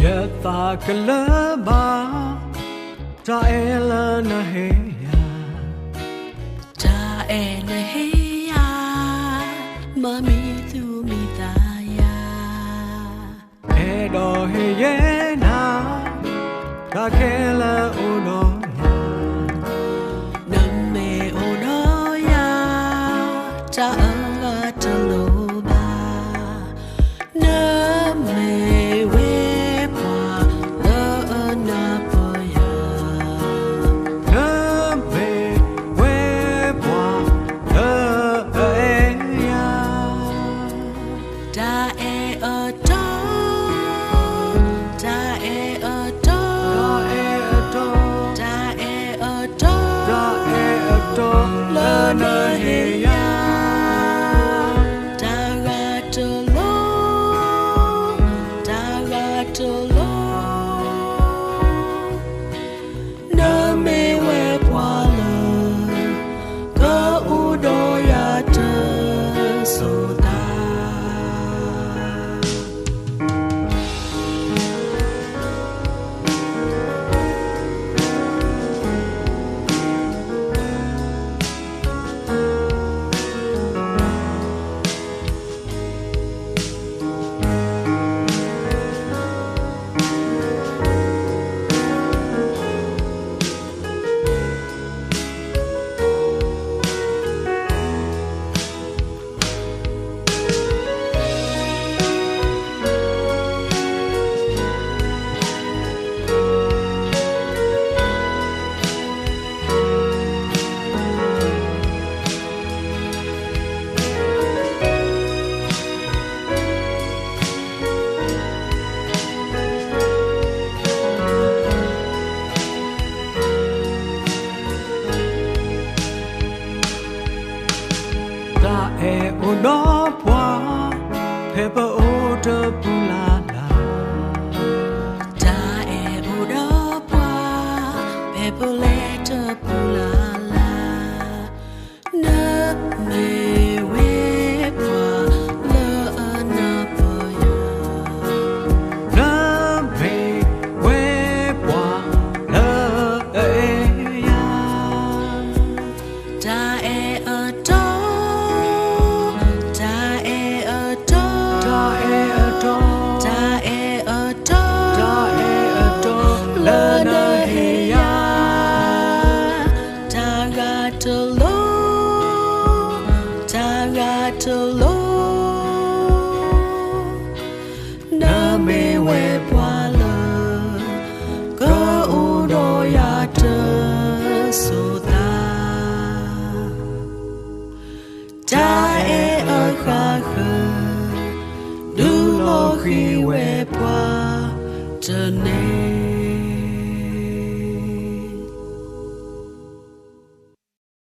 ta keleba ta ela na heya ta ela heya mami tu mi ta ya edo heye na ta kela uno na me uno ya ta anga ta lo ba na me uno pwa pepa oda bulala ta uno pwa pepa leta bulala na me we pwa la na pa ya na me we pwa la ya ta na me we pwa la go uno ya te so da ta a kha kha du lo khi we pwa te ne